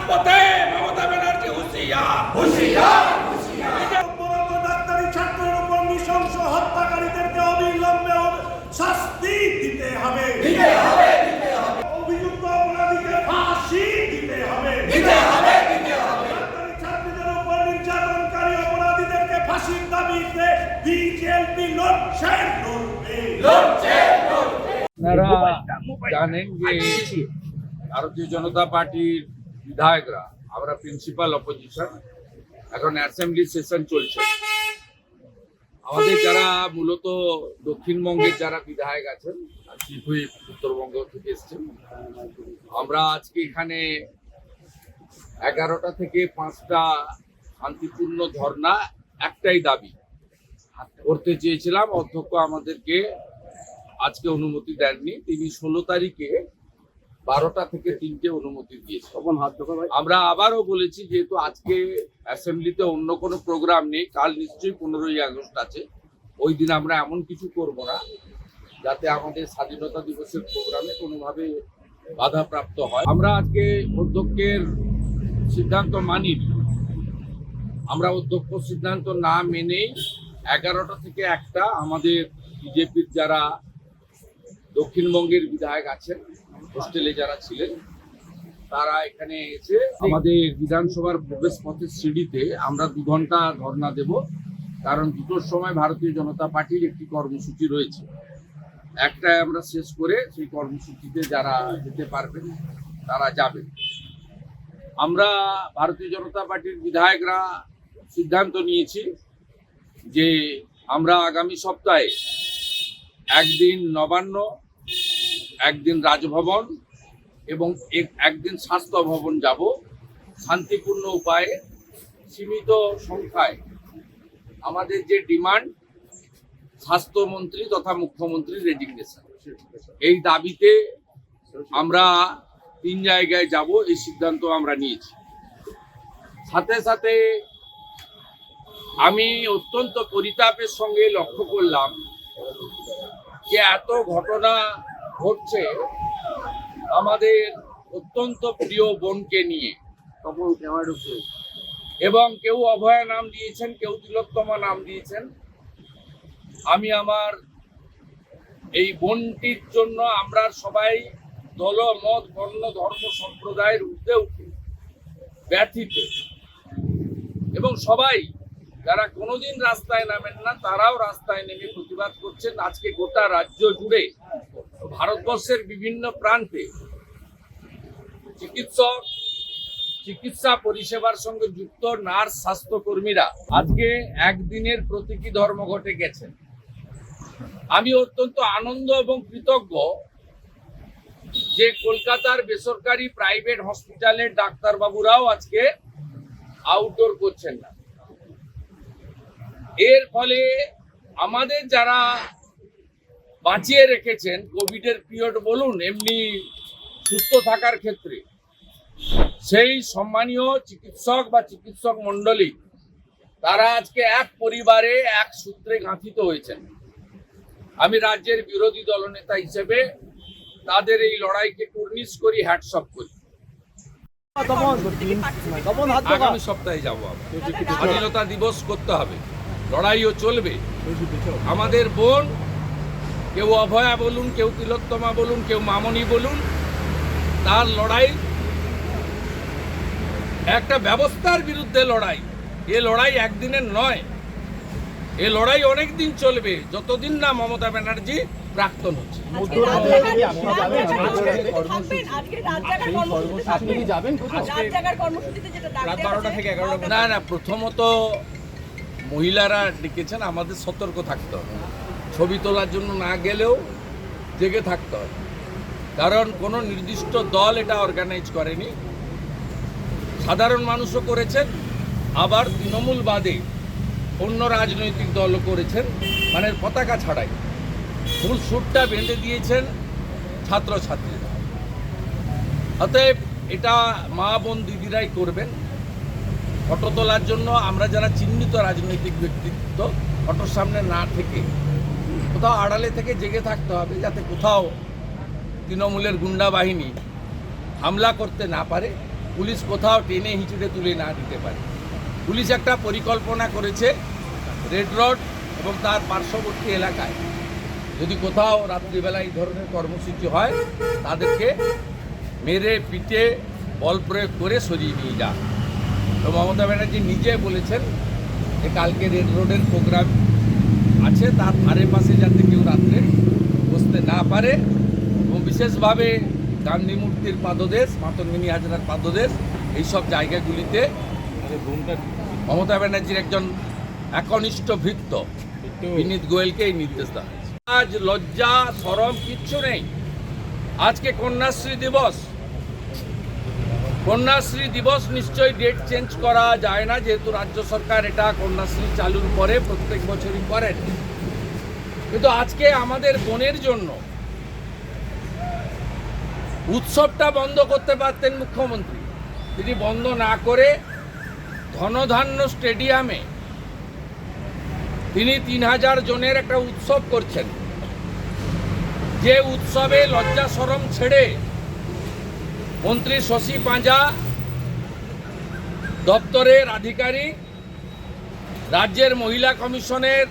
রাজপথে মমতা ব্যানার্জি হুঁশিয়ার হুঁশিয়ার ডাক্তারি ছাত্রের উপর নৃশংস হত্যাকারীদেরকে অবিলম্বে শাস্তি দিতে হবে। অভিযুক্ত অপরাধীকে ফাঁসি দিতে হবে। ডাক্তারি ছাত্রীদের উপর নির্যাতনকারী অপরাধীদেরকে ফাঁসির দাবিতে বিজেপি লড়ছে। আপনারা জানেন যে ভারতীয় জনতা পার্টির বিধায়করা আমরা প্রিন্সিপাল অপোজিশন, এখন অ্যাসেম্বলি সেশন চলছে। আমাদের যারা মূলত দক্ষিণবঙ্গের যারা বিধায়ক আছেন, চিফ হুইপ উত্তরবঙ্গ থেকে এসছেন, আমরা আজকে এখানে 11টা থেকে 5টা শান্তিপূর্ণ ধর্ণা একটাই দাবি করতে চেয়েছিলাম। অধ্যক্ষ আমাদেরকে আজকে অনুমতি দেননি, তিনি 16 তারিখে 12টা থেকে 3টে অনুমতি দিয়েছে। আমরা আবারও বলেছি, যেহেতু আজকে অ্যাসেম্বলিতে অন্য কোনো প্রোগ্রাম নেই, কাল নিশ্চয়ই 15ই আগস্ট আছে, ওই দিন আমরা এমন কিছু করব না যাতে আমাদের স্বাধীনতা দিবসের প্রোগ্রামে কোনোভাবে বাধাপ্রাপ্ত হয়। আমরা আজকে অধ্যক্ষের সিদ্ধান্ত মানি। আমরা অধ্যক্ষ সিদ্ধান্ত না মেনেই 11টা থেকে 1টা আমাদের বিজেপির যারা দক্ষিণবঙ্গের বিধায়ক আছেন, হোস্টেলে যারা ছিলেন, তারা এখানে এসে আমাদের বিধানসভার প্রবেশ পথের সিঁড়িতে আমরা 2 ঘন্টা ধর্ণা দেব। কারণ 2টোর সময় ভারতীয় জনতা পার্টির একটি কর্মসূচি রয়েছে, একটাই আমরা শেষ করে সেই কর্মসূচিতে যারা যেতে পারবেন তারা যাবেন। আমরা ভারতীয় জনতা পার্টির বিধায়করা সিদ্ধান্ত নিয়েছি যে আমরা আগামী সপ্তাহে একদিন নবান্ন, একদিন রাজভবন এবং একদিন স্বাস্থ্য ভবন যাব। শান্তিপূর্ণ উপায়ে সীমিত সংখ্যায় আমাদের যে ডিমান্ড, স্বাস্থ্যমন্ত্রী তথা মুখ্যমন্ত্রীর রেজিগনেশন, এই দাবিতে আমরা 3 জায়গায় যাব, এই সিদ্ধান্ত আমরা নিয়েছি। সাথে সাথে আমি অত্যন্ত পরিতাপের সঙ্গে লক্ষ্য করলাম যে এত ঘটনা ঘটছে আমাদের অত্যন্ত প্রিয় বোনকে নিয়ে, এবং কেউ অভয়া নাম দিয়েছেন, কেউ তিলোত্তমা নাম দিয়েছেন। আমি আমার এই বোনটির জন্য আমরা সবাই দল মত বর্ণ ধর্ম সম্প্রদায়ের ঊর্ধ্বে উঠে ব্যথিত, এবং সবাই যারা কোনোদিন রাস্তায় নামেন না তারাও রাস্তায় নেমে প্রতিবাদ করছেন। আজকে গোটা রাজ্য জুড়ে, ভারতবর্ষের বিভিন্ন প্রান্তে চিকিৎসা পরিষেবার সঙ্গে যুক্ত নার্স, স্বাস্থ্যকর্মীরা আজকে একদিনের প্রতীকী ধর্মঘটে গেছেন। আমি অত্যন্ত আনন্দ এবং কৃতজ্ঞ যে কলকাতার বেসরকারি প্রাইভেট হসপিটালের ডাক্তারবাবুরাও আজকে আউটডোর করছেন না। এর ফলে আমাদের যারা বাঁচিয়ে রেখেছেন কোভিডের পিরিয়ড বলুন, এমনি সুস্থ থাকার ক্ষেত্রে, সেই সম্মানীয় চিকিৎসক বা চিকিৎসক মণ্ডলী তারা আজকে এক পরিবারে এক সূত্রে গাঁথিত হয়েছেন। আমি রাজ্যের বিরোধী দলনেতা হিসেবে তাদের এই লড়াইকে কুর্নিশ করি, হ্যাটসঅপ করি। আগামী সপ্তাহে যাবো। স্বাধীনতা দিবস করতে হবে, লড়াইও চলবে। আমাদের বোন, কেউ অভয়া বলুন, কেউ তিলোত্তমা বলুন, কেউ মামনি বলুন, তার লড়াই একটা ব্যবস্থার বিরুদ্ধে লড়াই। এ লড়াই একদিনের নয়, এ লড়াই অনেক দিন চলবে, যতদিন না মমতা ব্যানার্জি প্রাক্তন হচ্ছে। না না, প্রথমত মহিলারা ডেকেছেন, আমাদের সতর্ক থাকতে হবে। ছবি তোলার জন্য না গেলেও জেগে থাকতে হবে, কারণ কোনো নির্দিষ্ট দল এটা অর্গানাইজ করেনি, সাধারণ মানুষও করেছেন, আবার তৃণমূল বাদে অন্য রাজনৈতিক দলও করেছেন, মানে পতাকা ছাড়াই ফুল স্যুটটা বেঁধে দিয়েছেন ছাত্রছাত্রীরা। অতএব এটা মা বোন দিদিরাই করবেন। ফটো তোলার জন্য আমরা যারা চিহ্নিত রাজনৈতিক ব্যক্তিত্ব, ফটোর সামনে না থেকে কোথাও আড়ালে থেকে জেগে থাকতে হবে, যাতে কোথাও তৃণমূলের গুন্ডা বাহিনী হামলা করতে না পারে। পুলিশ কোথাও টেনে হিঁচড়ে তুলে না দিতে পারে। পুলিশ একটা পরিকল্পনা করেছে রেড রোড এবং তার পার্শ্ববর্তী এলাকায় যদি কোথাও রাত্রিবেলা এই ধরনের কর্মসূচি হয় তাদেরকে মেরে পিটে বল প্রয়োগ করে সরিয়ে নিয়ে যান। তো মমতা ব্যানার্জি নিজে বলেছেন যে কালকে রেড রোডের প্রোগ্রাম আছে, তার ধারে পাশে যাতে কেউ রাত্রে বসতে না পারে এবং বিশেষভাবে গান্ধী মূর্তির পাদদেশ, মাতঙ্গিনী হাজরার পাদদেশ, এইসব জায়গাগুলিতে মমতা ব্যানার্জির একজন একনিষ্ঠ ভৃত্য বিনীত গোয়েলকে এই নির্দেশ দেওয়া হয়েছে। আজ লজ্জা শরম কিচ্ছু নেই। আজকে কন্যাশ্রী দিবস। কন্যাশ্রী দিবস নিশ্চয়ই ডেট চেঞ্জ করা যায় না, যেহেতু রাজ্য সরকার এটা কন্যাশ্রী চালুর পরে প্রত্যেক বছরই করেন। কিন্তু আজকে আমাদের বোনের জন্য উৎসবটা বন্ধ করতে পারতেন মুখ্যমন্ত্রী। তিনি বন্ধ না করে ধনধান্য স্টেডিয়ামে তিনি 3000 জনের একটা উৎসব করছেন, যে উৎসবে লজ্জা শরম ছেড়ে মন্ত্রী শশী পাঁজা, দপ্তরের আধিকারিক, রাজ্যের মহিলা কমিশনের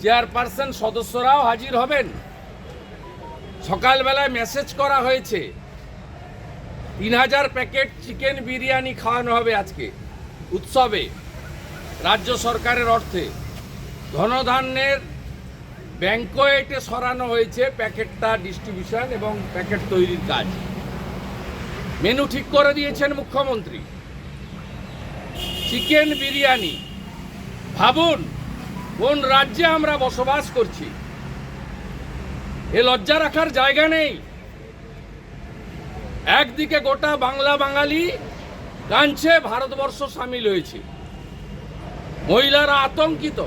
চেয়ারপারসন সদস্যরাও হাজির হবেন। সকালবেলায় মেসেজ করা হয়েছে 3000 প্যাকেট চিকেন বিরিয়ানি খাওয়ানো হবে আজকে উৎসবে রাজ্য সরকারের অর্থে। ধনধান্যের ব্যাংকোয়েটে সরানো হয়েছে প্যাকেটটা ডিস্ট্রিবিউশন এবং প্যাকেট তৈরির কাজ। মেনু ঠিক করে দিয়েছেন মুখ্যমন্ত্রী। চিকেন বিরিয়ানি। ভাবুন কোন রাজ্যে আমরা বসবাস করছি। এ লজ্জা রাখার জায়গা নেই। একদিকে গোটা বাংলা বাঙালি কাঁদছে, ভারতবর্ষ সামিল হয়েছে। মহিলারা আতঙ্কিত,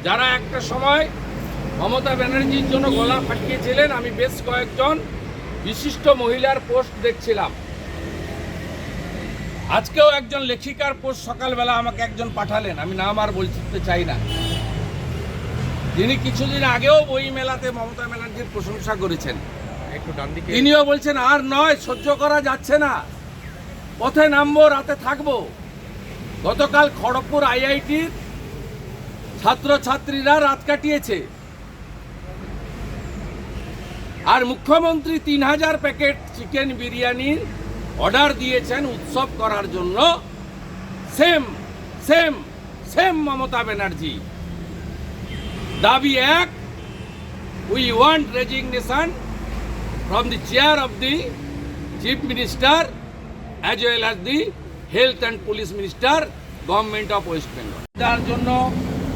যারা একটা সময় মমতা ব্যানার্জির জন্য গলা ফাটিয়েছিলেন। আমি বেশ কয়েকজন বিশিষ্ট মহিলার পোস্ট দেখছিলাম। আজকেও একজন লেখিকার পোস্ট সকালবেলা আমাকে একজন পাঠালেন, আমি নাম আর বলতে চাই না, যিনি কিছুদিন আগেও বই মেলাতে মমতা ব্যানার্জির প্রশংসা করেছেন। তিনিও বলছেন আর নয়, সহ্য করা যাচ্ছে না, পথে নামবো, রাতে থাকবো। গতকাল খড়গপুর আইআইটির ছাত্রছাত্রীরা রাত কাটিয়েছে। আর মুখ্যমন্ত্রী 3000 প্যাকেট চিকেন বিরিয়ানির অর্ডার দিয়েছেন উৎসব করার জন্য। Same same same Mamata Banerjee. দাবি এক, we want resignation from the chair of the chief minister as well as the health and police minister, government of West Bengal. তার জন্য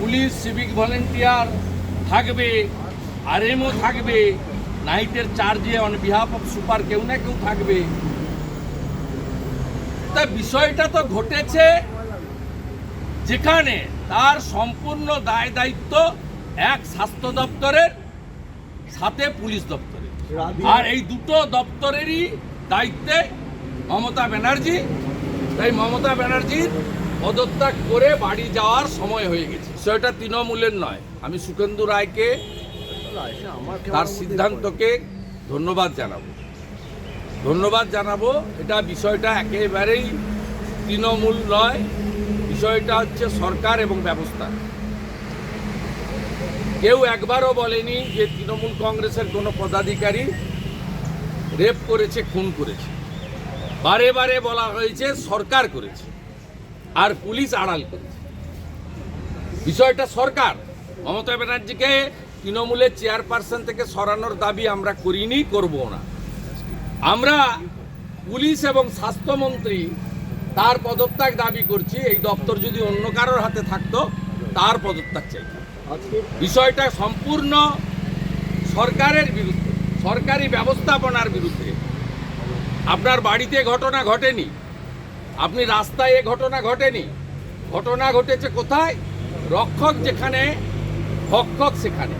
পুলিশ, সিভিক ভলেন্টিয়ার থাকবে, আরএমও থাকবে, নাইটের চার্জে অন বিহাফ অফ সুপার কেউ না কেউ থাকবে। তা বিষয়টা তো ঘটেছে যেখানে তার সম্পূর্ণ দায় দায়িত্ব এক স্বাস্থ্য দপ্তরের সাথে পুলিশ দপ্তরের। আর এই দুটো দপ্তরেরই দায়িত্বে মমতা ব্যানার্জি। তাই মমতা ব্যানার্জির পদত্যাগ করে বাড়ি যাওয়ার সময় হয়ে গেছে। বিষয়টা তৃণমূলের নয়। আমি সুখেন্দু রায়কে তার সিদ্ধান্তকে ধন্যবাদ জানাবো। এটা বিষয়টা একেবারেই তৃণমূল নয়, বিষয়টা হচ্ছে সরকার এবং ব্যবস্থা। কেউ একবারও বলেনি যে তৃণমূল কংগ্রেসের কোনো পদাধিকারী রেপ করেছে, খুন করেছে। বারে বারে বলা হয়েছে সরকার করেছে আর পুলিশ আড়াল করেছে। বিষয়টা সরকার। মমতা ব্যানার্জিকে তৃণমূলের চেয়ারপারসন থেকে সরানোর দাবি আমরা করিনি, করবো না। আমরা পুলিশ এবং স্বাস্থ্যমন্ত্রী তার পদত্যাগ দাবি করছি। এই দপ্তর যদি অন্য কারোর হাতে থাকতো তার পদত্যাগ চাই। বিষয়টা সম্পূর্ণ সরকারের বিরুদ্ধে, সরকারি ব্যবস্থাপনার বিরুদ্ধে। আপনার বাড়িতে ঘটনা ঘটেনি, আপনি রাস্তায় এ ঘটনা ঘটেনি। ঘটনা ঘটেছে কোথায়? রক্ষক যেখানে, ভক্ষক সেখানে।